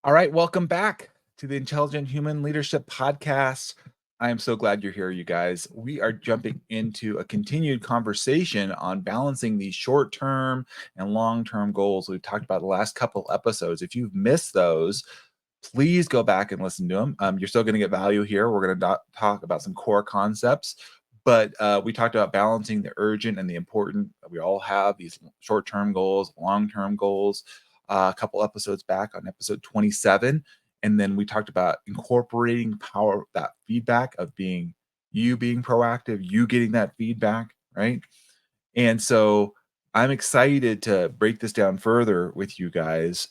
All right, welcome back to the Intelligent Human Leadership Podcast. I am so glad you're here, you guys. We are jumping into a continued conversation on balancing these short term and long term goals we've talked about the last couple episodes. If you've missed those, please go back and listen to them. You're still going to get value here. We're going to talk about some core concepts, but we talked about balancing the urgent and the important. We all have these short term goals, long term goals. A couple episodes back on episode 27. And then we talked about incorporating power, that feedback of being proactive, you getting that feedback, right? And so I'm excited to break this down further with you guys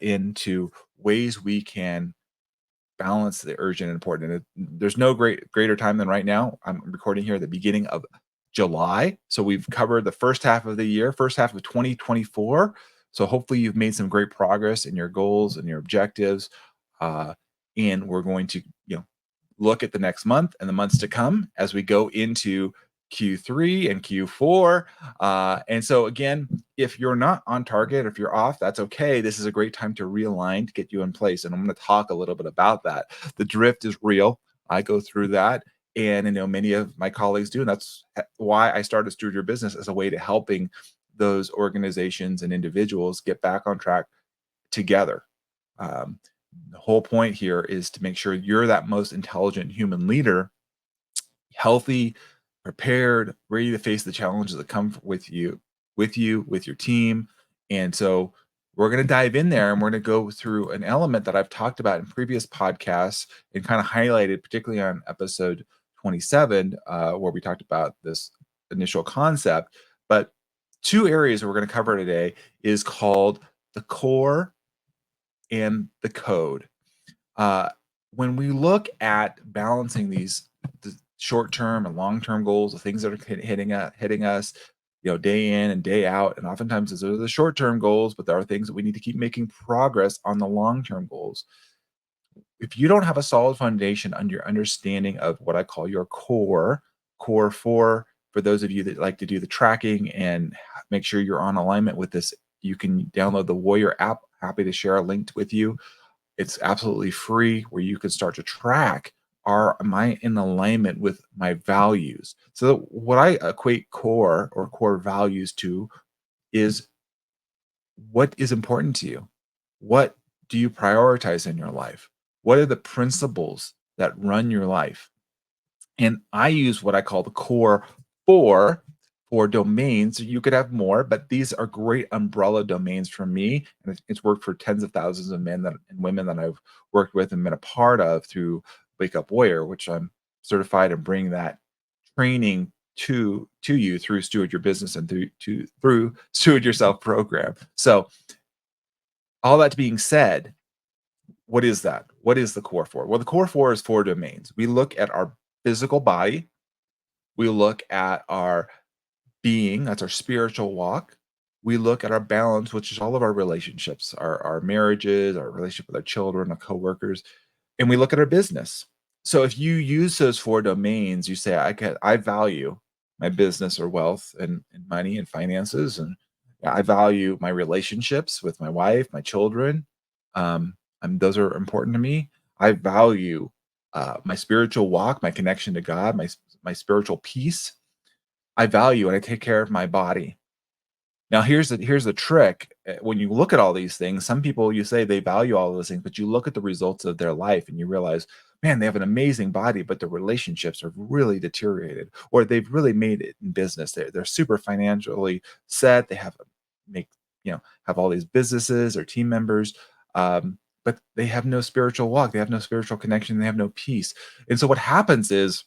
into ways we can balance the urgent and important. There's no greater time than right now. I'm recording here at the beginning of July. So we've covered the first half of the year, first half of 2024. So hopefully you've made some great progress in your goals and your objectives. Uh, and we're going to, look at the next month and the months to come as we go into Q3 and Q4. And so again, if you're not on target, if you're off, that's okay. This is a great time to realign to get you in place. And I'm going to talk a little bit about that. The drift is real. I go through that. And many of my colleagues do. And that's why I started Steward Your Business as a way to helping those organizations and individuals get back on track together. The whole point here is to make sure you're that most intelligent human leader, healthy, prepared, ready to face the challenges that come with with your team. And so we're going to dive in there and we're going to go through an element that I've talked about in previous podcasts and kind of highlighted, particularly on episode 27, where we talked about this initial concept. But two areas we're going to cover today is called the core and the code. Uh, when we look at balancing the short-term and long-term goals, the things that are hitting us, day in and day out, and oftentimes those are the short-term goals, but there are things that we need to keep making progress on the long-term goals. If you don't have a solid foundation on your understanding of what I call your core four, for those of you that like to do the tracking and make sure you're on alignment with this, you can download the Warrior app. Happy to share a link with you. It's absolutely free where you can start to track, am I in alignment with my values? So what I equate core or core values to is what is important to you? What do you prioritize in your life? What are the principles that run your life? And I use what I call the core four for domains. You could have more, but these are great umbrella domains for me. And it's worked for tens of thousands of men and women that I've worked with and been a part of through Wake Up Warrior, which I'm certified in bringing that training to you through Steward Your Business and through Steward Yourself program. So all that being said, what is that? What is the core four? Well, the core four is four domains. We look at our physical body, we look at our being, that's our spiritual walk. We look at our balance, which is all of our relationships, our marriages, our relationship with our children, our coworkers, and we look at our business. So if you use those four domains, you say, I value my business or wealth and money and finances, and I value my relationships with my wife, my children. Those are important to me. I value my spiritual walk, my connection to God, my spiritual peace. I value and I take care of my body. Now, here's the trick. When you look at all these things, some people, you say they value all of those things, but you look at the results of their life and you realize, man, they have an amazing body, but the relationships are really deteriorated, or they've really made it in business. They're super financially set. They have all these businesses or team members, but they have no spiritual walk. They have no spiritual connection. They have no peace. And so what happens is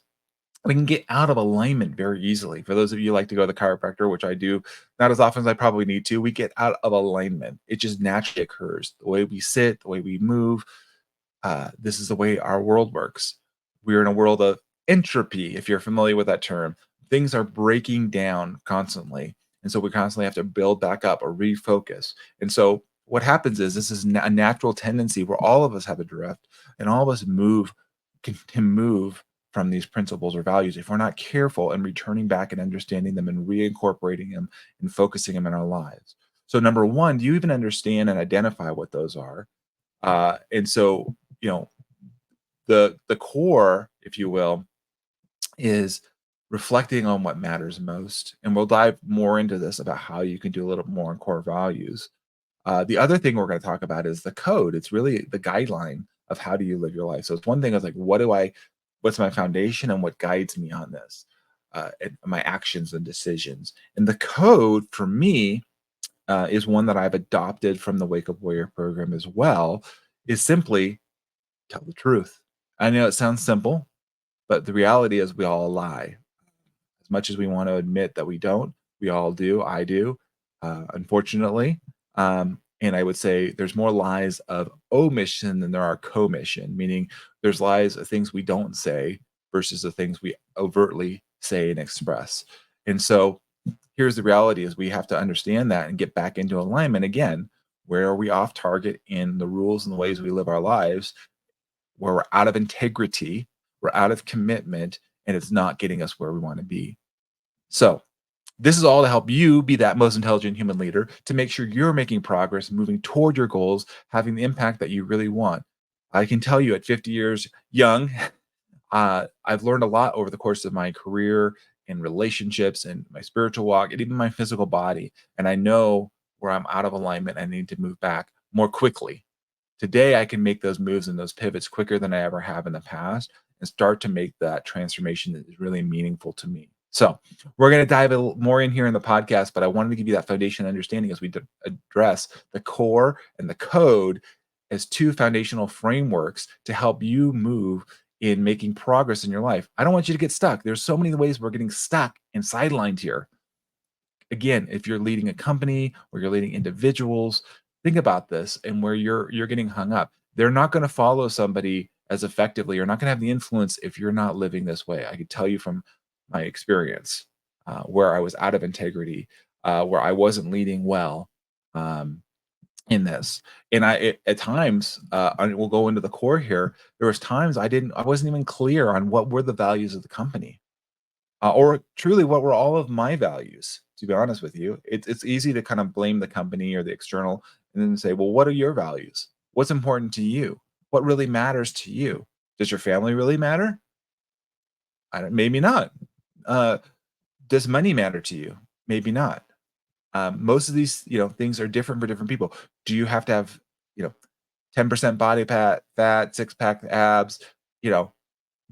we can get out of alignment very easily. For those of you who like to go to the chiropractor, which I do not as often as I probably need to, we get out of alignment. It just naturally occurs. The way we sit, the way we move, this is the way our world works. We're in a world of entropy, if you're familiar with that term. Things are breaking down constantly. And so we constantly have to build back up or refocus. And so what happens is this is a natural tendency where all of us have a drift and all of us can move from these principles or values if we're not careful and returning back and understanding them and reincorporating them and focusing them in our lives. So number one, do you even understand and identify what those are? And so, you know, the core, if you will, is reflecting on what matters most. And we'll dive more into this about how you can do a little more on core values. The other thing we're going to talk about is the code. It's really the guideline of how do you live your life. So it's one thing is like, what's my foundation and what guides me on this, and my actions and decisions. And the code for me is one that I've adopted from the Wake Up Warrior program as well. Is simply tell the truth. I know it sounds simple, but the reality is we all lie. As much as we want to admit that we don't, we all do. I do, unfortunately. And I would say there's more lies of omission than there are commission, meaning there's lies of things we don't say versus the things we overtly say and express. And so here's the reality is we have to understand that and get back into alignment again. Where are we off target in the rules and the ways we live our lives, where we're out of integrity, we're out of commitment, and it's not getting us where we want to be. So, this is all to help you be that most intelligent human leader to make sure you're making progress, moving toward your goals, having the impact that you really want. I can tell you at 50 years young, I've learned a lot over the course of my career and relationships and my spiritual walk and even my physical body. And I know where I'm out of alignment. I need to move back more quickly. Today, I can make those moves and those pivots quicker than I ever have in the past and start to make that transformation that is really meaningful to me. So, we're going to dive a little more in here in the podcast, but I wanted to give you that foundation understanding as we address the core and the code as two foundational frameworks to help you move in making progress in your life. I don't want you to get stuck. There's so many ways we're getting stuck and sidelined here. Again, if you're leading a company or you're leading individuals, think about this and where you're getting hung up. They're not going to follow somebody as effectively. You're not going to have the influence if you're not living this way. I could tell you from my experience, where I was out of integrity, where I wasn't leading well, um, in this. And at times, and we'll go into the core here. There was times I wasn't even clear on what were the values of the company, or truly what were all of my values. To be honest with you, it's easy to kind of blame the company or the external, and then say, well, what are your values? What's important to you? What really matters to you? Does your family really matter? I don't, maybe not. Uh, does money matter to you? Maybe not. Most of these, things are different for different people. Do you have to have, you know, 10% body fat, six pack abs? You know,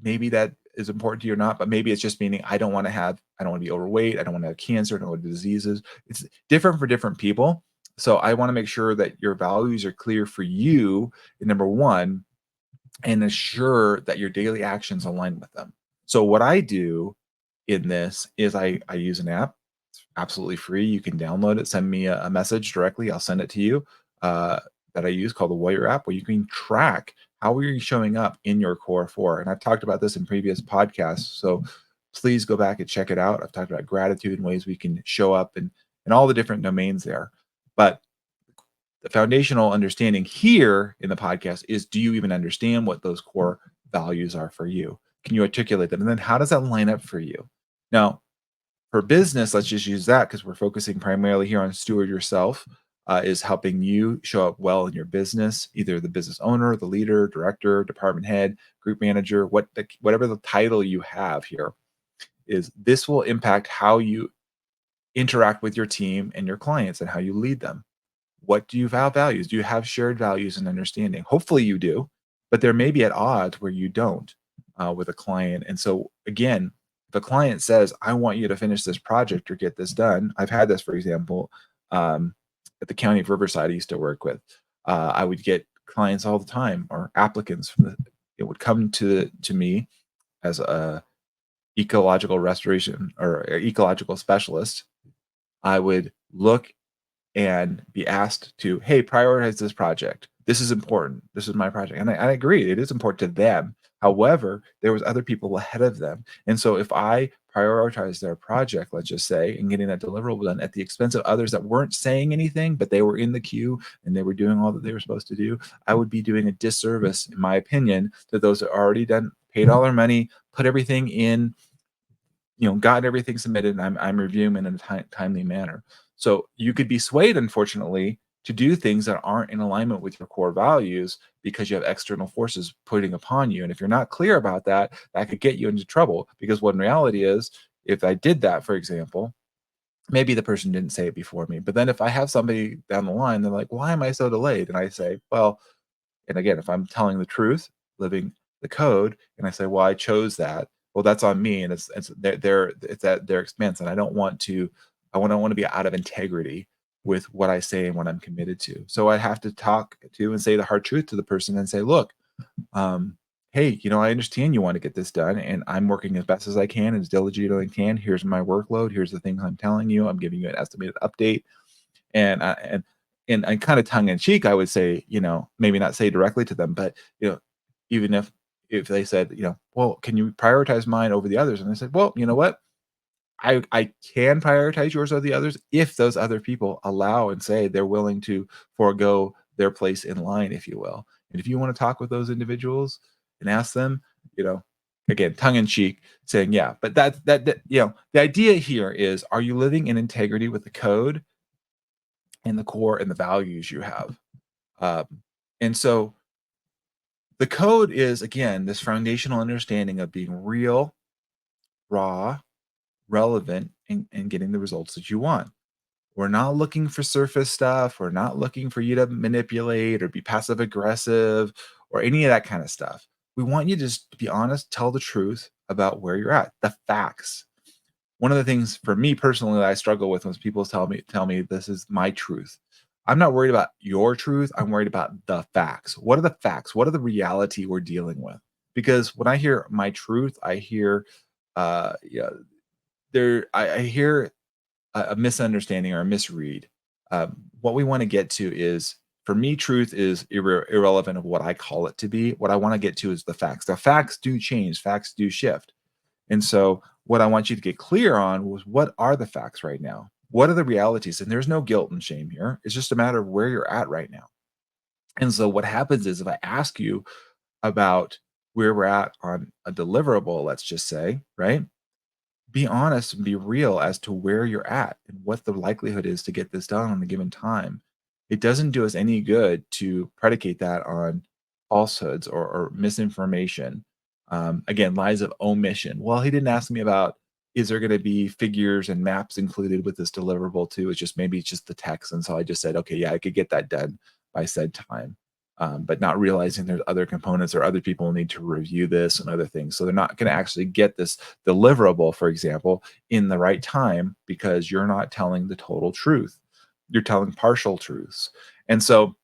maybe that is important to you or not, but maybe it's just meaning I don't want to be overweight. I don't want to have cancer. I don't want diseases. It's different for different people. So I want to make sure that your values are clear for you, number one, and assure that your daily actions align with them. So what I do in this is I use an app. It's absolutely free. You can download it, send me a message directly. I'll send it to you. That I use called the Warrior app, where you can track how are you showing up in your core four. And I've talked about this in previous podcasts. So please go back and check it out. I've talked about gratitude and ways we can show up and all the different domains there. But the foundational understanding here in the podcast is, do you even understand what those core values are for you? Can you articulate them? And then how does that line up for you? Now, for business, let's just use that because we're focusing primarily here on steward yourself, is helping you show up well in your business, either the business owner, the leader, director, department head, group manager, whatever the title you have here is. This will impact how you interact with your team and your clients and how you lead them. What do you values? Do you have shared values and understanding? Hopefully you do, but there may be at odds where you don't, with a client. And so again, if a client says, I want you to finish this project or get this done. I've had this, for example, um, at the county of Riverside I used to work with. I would get clients all the time, or applicants it would come to me as a ecological restoration or ecological specialist. I would look and be asked to, hey, prioritize this project. This is important. This is my project. And I agree, it is important to them. However, there was other people ahead of them. And so if I prioritize their project, let's just say, and getting that deliverable done at the expense of others that weren't saying anything, but they were in the queue and they were doing all that they were supposed to do, I would be doing a disservice, in my opinion, to those that already done, paid all their money, put everything in, got everything submitted, and I'm reviewing in a timely manner. So you could be swayed, unfortunately, to do things that aren't in alignment with your core values because you have external forces putting upon you. And if you're not clear about that, that could get you into trouble. Because what in reality is, if I did that, for example, maybe the person didn't say it before me, but then if I have somebody down the line, they're like, why am I so delayed? And I say, well, and again, if I'm telling the truth, living the code, and I say, well, I chose that, well, that's on me, and it's it's at their expense, and I don't want to, I don't want to be out of integrity with what I say and what I'm committed to. So I have to talk to and say the hard truth to the person and say, look, um, hey, I understand you want to get this done, and I'm working as best as I can, as diligently as I can. Here's my workload. Here's the things I'm telling you. I'm giving you an estimated update, and and kind of tongue in cheek, I would say, maybe not say directly to them, but even if they said, well, can you prioritize mine over the others? And I said, well, you know what? I can prioritize yours over the others if those other people allow and say they're willing to forego their place in line, if you will. And if you want to talk with those individuals and ask them, you know, again, tongue in cheek, saying, yeah, but the idea here is, are you living in integrity with the code and the core and the values you have? Um, and so the code is, again, this foundational understanding of being real, raw, relevant, and getting the results that you want. We're not looking for surface stuff. We're not looking for you to manipulate or be passive aggressive or any of that kind of stuff. We want you to just be honest, tell the truth about where you're at, the facts. One of the things for me personally that I struggle with when people tell me this is my truth. I'm not worried about your truth. I'm worried about the facts. What are the facts? What are the reality we're dealing with? Because when I hear my truth, I hear yeah, I hear a misunderstanding or a misread. What we want to get to is, for me, truth is irrelevant of what I call it to be. What I want to get to is the facts. The facts do change, facts do shift. And so, what I want you to get clear on was, what are the facts right now? What are the realities? And there's no guilt and shame here. It's just a matter of where you're at right now. And so, what happens is, if I ask you about where we're at on a deliverable, let's just say, right? Be honest and be real as to where you're at and what the likelihood is to get this done on a given time. It doesn't do us any good to predicate that on falsehoods or misinformation. Again, lies of omission. Well, he didn't ask me about, is there going to be figures and maps included with this deliverable too? It's just, maybe it's just the text. And so I just said, okay, yeah, I could get that done by said time. But not realizing there's other components or other people need to review this and other things. So they're not going to actually get this deliverable, for example, in the right time, because you're not telling the total truth. You're telling partial truths. And so,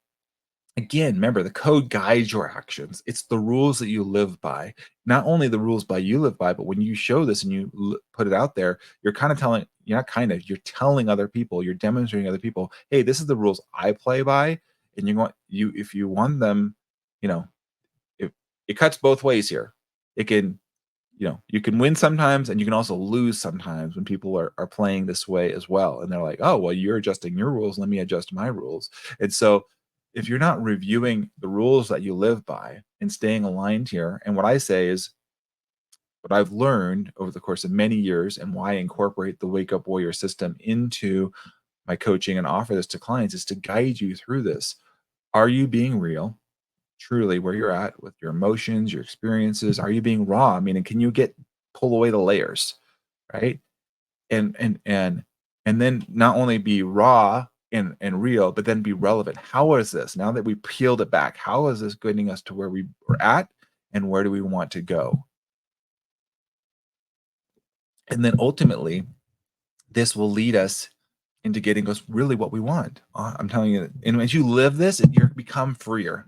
again, remember, the code guides your actions. It's the rules that you live by. Not only the rules by you live by, but when you show this and you put it out there, you're kind of telling, you're not kind of, you're telling other people, you're demonstrating other people, hey, this is the rules I play by. And if you want them, you know, it, it cuts both ways here. It can, you can win sometimes, and you can also lose sometimes when people are playing this way as well. And they're like, oh, well, you're adjusting your rules, let me adjust my rules. And so, if you're not reviewing the rules that you live by and staying aligned here, and what I say is, what I've learned over the course of many years, and why I incorporate the Wake Up Warrior system into my coaching and offer this to clients, is to guide you through this. Are you being real, truly, where you're at with your emotions, your experiences? Are you being raw? I mean, can you pull away the layers, right? And then not only be raw and real, but then be relevant. How is this, now that we peeled it back, how is this getting us to where we were at, and where do we want to go? And then ultimately, this will lead us into getting us really what we want. I'm telling you, and as you live this, you become freer.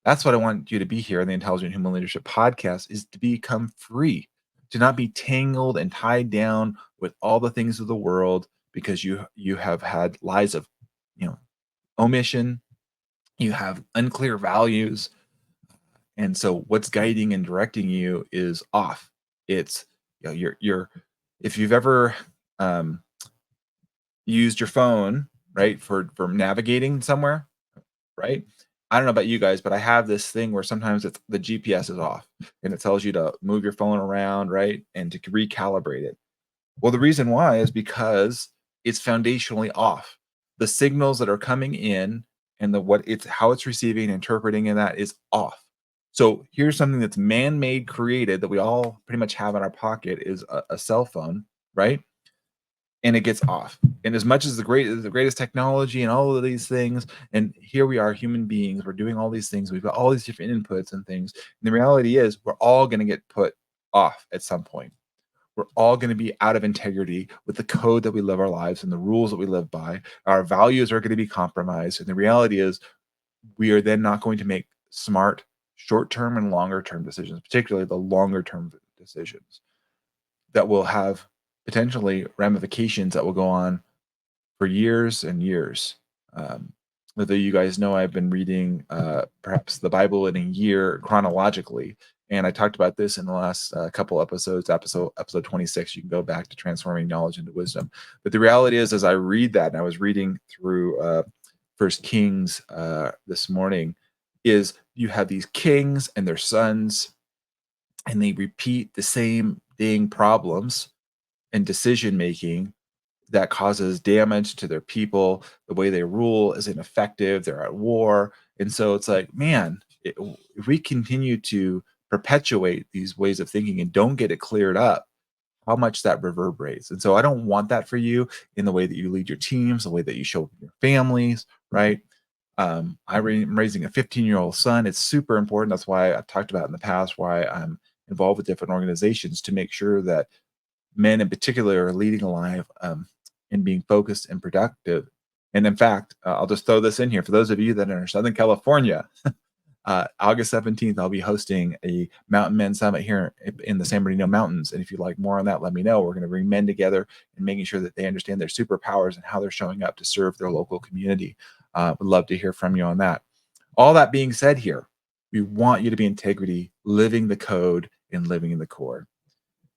That's what I want you to be here in the Intelligent Human Leadership Podcast, is to become free, to not be tangled and tied down with all the things of the world, because you have had lies of, omission, you have unclear values, and so what's guiding and directing you is off. It's, you're if you've ever um, used your phone, right, for navigating somewhere, right? I don't know about you guys, but I have this thing where sometimes the GPS is off, and it tells you to move your phone around, right? And to recalibrate it. Well, the reason why is because it's foundationally off. the signals that are coming in and the what it's how it's receiving, interpreting, and that is off. So here's something that's man-made, created that we all pretty much have in our pocket is a cell phone, right? And it gets off. And as much as the greatest technology and all of these things, and here we are, human beings, we're doing all these things. We've got all these different inputs and things. And the reality is, we're all going to get put off at some point. We're all going to be out of integrity with the code that we live our lives and the rules that we live by. Our values are going to be compromised. And the reality is, we are then not going to make smart short term and longer term decisions, particularly the longer term decisions that will have potentially ramifications that will go on for years and years. Um, Whether you guys know, I've been reading perhaps the Bible in a year chronologically, and I talked about this in the last couple episodes. Episode 26. You can go back to transforming knowledge into wisdom. But the reality is, as I read that, and I was reading through First Kings this morning, is you have these kings and their sons, and they repeat the same dang problems and decision making that causes damage to their people. The way they rule is ineffective. They're at war. And so it's like, man, if we continue to perpetuate these ways of thinking and don't get it cleared up, how much that reverberates. And so I don't want that for you in the way that you lead your teams, the way that you show up in your families, right? I'm raising a 15-year-old son. It's super important. That's why I've talked about in the past why I'm involved with different organizations to make sure that men in particular are leading a life and being focused and productive. And in fact, I'll just throw this in here for those of you that are in Southern California. August 17th, I'll be hosting a Mountain Men Summit here in the San Bernardino Mountains. And if you'd like more on that, let me know. We're going to bring men together and making sure that they understand their superpowers and how they're showing up to serve their local community. Would love to hear from you on that. All that being said here, we want you to be integrity, living the code and living in the core.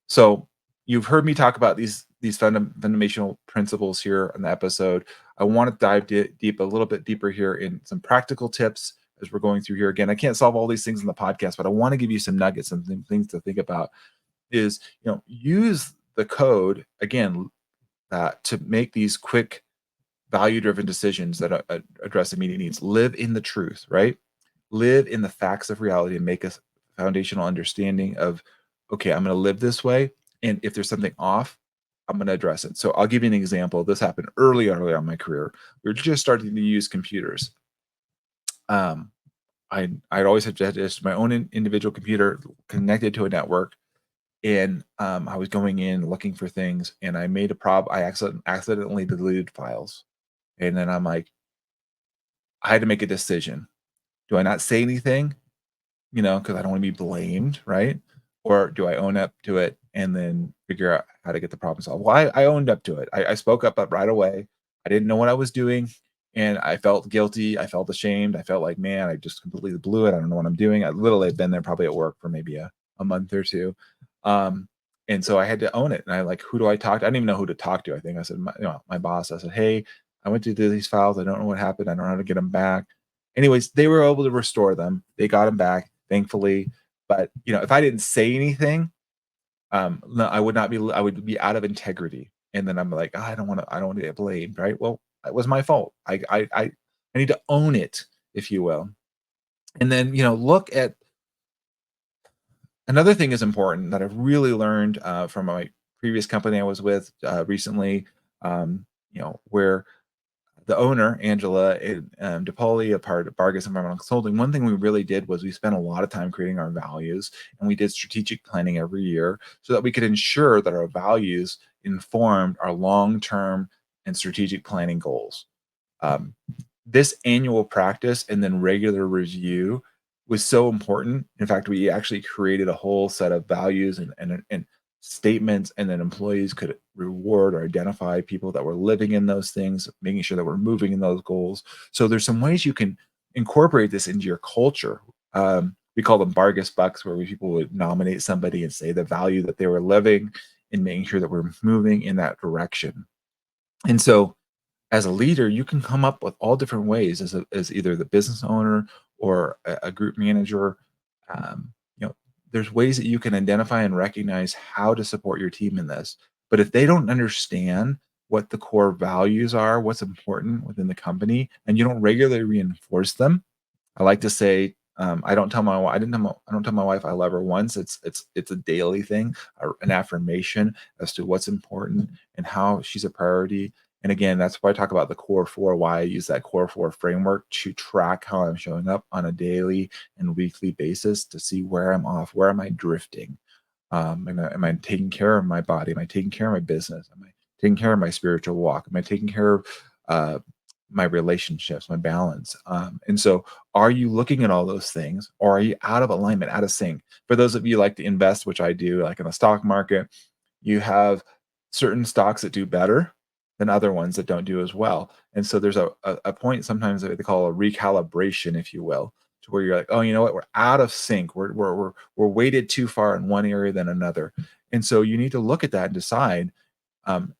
So you've heard me talk about these fundamental principles here on the episode. I want to dive deep a little bit deeper here in some practical tips as we're going through here. Again, I can't solve all these things in the podcast, but I want to give you some nuggets and things to think about. Is use the code again to make these quick value-driven decisions that address immediate needs. Live in the truth, right? Live in the facts of reality and make a foundational understanding of, okay, I'm going to live this way, and if there's something off, I'm going to address it. So I'll give you an example. This happened early on in my career. We were just starting to use computers. Um, I'd always had just my own individual computer connected to a network, and I was going in looking for things, and I made a I accidentally deleted files, and then I'm like, I had to make a decision. Do I not say anything? Because I don't want to be blamed, right? Or do I own up to it and then figure out how to get the problem solved? Well, I owned up to it. I spoke up right away. I didn't know what I was doing, and I felt guilty. I felt ashamed. I felt like, man, I just completely blew it. I don't know what I'm doing. I literally had been there probably at work for maybe a month or two. Um, and so I had to own it. And I like, who do I talk to? I didn't even know who to talk to. I think I said, my boss, I said, hey, I went to do these files. I don't know what happened. I don't know how to get them back. Anyways, they were able to restore them. They got them back, thankfully. But if I didn't say anything, no, I would not be. I would be out of integrity. And then I'm like, "Ah, I don't want to. I don't want to get blamed, right? Well, it was my fault. I need to own it, if you will. And then look at another thing is important that I've really learned from my previous company I was with recently. Where the owner, Angela DePauli, a part of Vargas Environmental Consulting, one thing we really did was we spent a lot of time creating our values, and we did strategic planning every year so that we could ensure that our values informed our long-term and strategic planning goals. Um, this annual practice and then regular review was so important. In fact, we actually created a whole set of values and statements, and then employees could reward or identify people that were living in those things, making sure that we're moving in those goals. So there's some ways you can incorporate this into your culture. We call them Vargas bucks, where people would nominate somebody and say the value that they were living and making sure that we're moving in that direction. And so as a leader, you can come up with all different ways as either the business owner or a group manager. Um, you know, there's ways that you can identify and recognize how to support your team in this. But if they don't understand what the core values are, what's important within the company, and you don't regularly reinforce them. I like to say, I don't tell my wife I love her once. It's a daily thing, an affirmation as to what's important and how she's a priority. And again, that's why I talk about the core four, why I use that core four framework to track how I'm showing up on a daily and weekly basis to see where I'm off, where am I drifting, am I taking care of my body? Am I taking care of my business? Am I taking care of my spiritual walk? Am I taking care of uh, my relationships, my balance? And so, are you looking at all those things, or are you out of alignment, out of sync? For those of you like to invest, which I do, like in the stock market, you have certain stocks that do better than other ones that don't do as well. And so there's a point sometimes that they call a recalibration, if you will, to where you're like, oh, you know what, we're out of sync. We're weighted too far in one area than another. And so you need to look at that and decide um,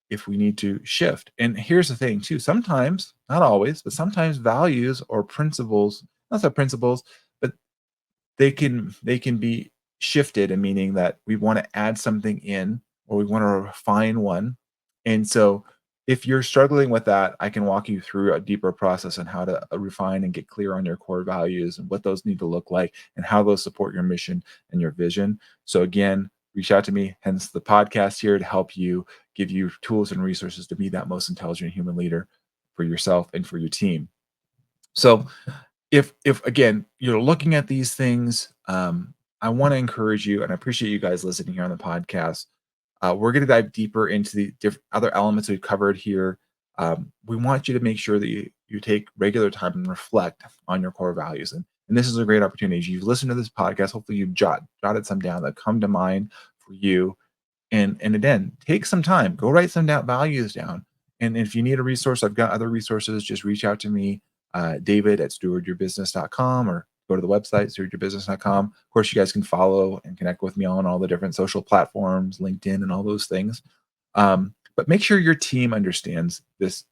if we need to shift. And here's the thing, too. Sometimes, not always, but sometimes values or principles, not the principles, but they can be shifted in meaning that we want to add something in or we want to refine one. And so if you're struggling with that, I can walk you through a deeper process on how to refine and get clear on your core values and what those need to look like and how those support your mission and your vision. So again, reach out to me, hence the podcast here to help you, give you tools and resources to be that most intelligent human leader for yourself and for your team. So if again you're looking at these things, I want to encourage you, and I appreciate you guys listening here on the podcast. We're going to dive deeper into the different other elements we've covered here. We want you to make sure that you take regular time and reflect on your core values, and this is a great opportunity. As you've listened to this podcast, hopefully you've jotted some down that come to mind for you, and again, take some time, go write some down values down. And if you need a resource, I've got other resources. Just reach out to me, David at stewardyourbusiness.com, or go to the website, stewardyourbusiness.com. Of course, you guys can follow and connect with me on all the different social platforms, LinkedIn, and all those things. But make sure your team understands this,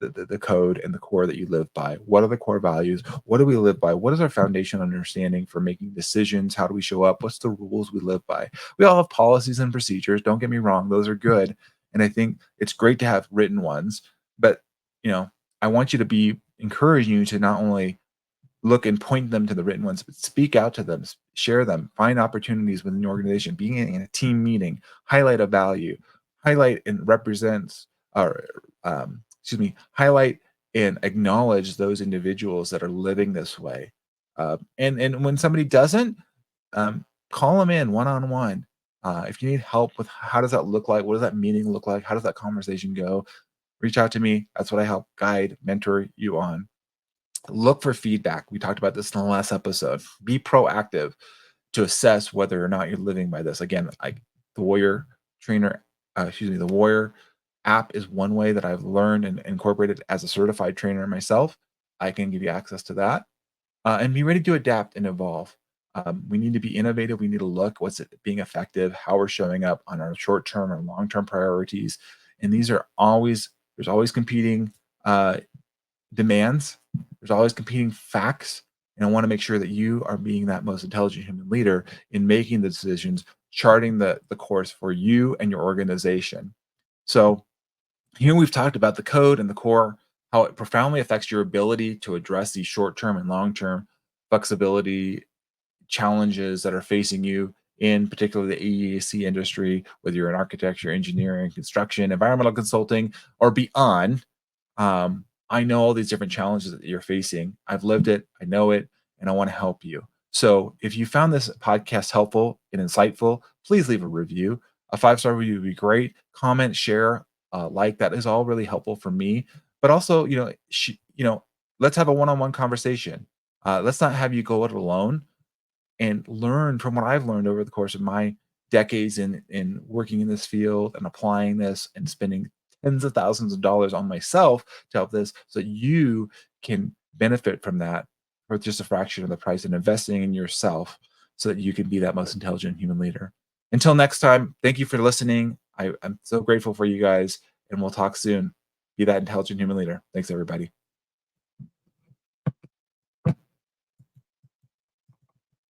the code and the core that you live by. What are the core values? What do we live by? What is our foundation understanding for making decisions? How do we show up? What's the rules we live by? We all have policies and procedures. Don't get me wrong, those are good. And I think it's great to have written ones. But, you know, I want you to be encouraging you to not only look and point them to the written ones, but speak out to them, share them, find opportunities within the organization, being in a team meeting, highlight a value, highlight and represents, or highlight and acknowledge those individuals that are living this way. And when somebody doesn't, call them in one on one. If you need help with how does that look like, what does that meeting look like, how does that conversation go, reach out to me. That's what I help guide, mentor you on. Look for feedback. We talked about this in the last episode. Be proactive to assess whether or not you're living by this. Again, the Warrior Trainer, the Warrior app is one way that I've learned and incorporated as a certified trainer myself. I can give you access to that, and be ready to adapt and evolve. We need to be innovative. We need to look what's it being effective, how we're showing up on our short term or long term priorities, and these are always there's always competing demands. There's always competing facts. And I want to make sure that you are being that most intelligent human leader in making the decisions, charting the course for you and your organization. So here we've talked about the code and the core, how it profoundly affects your ability to address these short-term and long-term flexibility challenges that are facing you in particularly the AEC industry, whether you're in architecture, engineering, construction, environmental consulting, or beyond. I know all these different challenges that you're facing. I've lived it, I know it, and I want to help you. So if you found this podcast helpful and insightful, please leave a review. A 5-star review would be great. Comment, share, like, that is all really helpful for me. But also, let's have a one-on-one conversation. Let's not have you go it alone, and learn from what I've learned over the course of my decades in working in this field and applying this and spending tens of thousands of dollars on myself to help this so that you can benefit from that for just a fraction of the price, and investing in yourself so that you can be that most intelligent human leader. Until next time, thank you for listening. I'm so grateful for you guys, and we'll talk soon. Be that intelligent human leader. Thanks, everybody.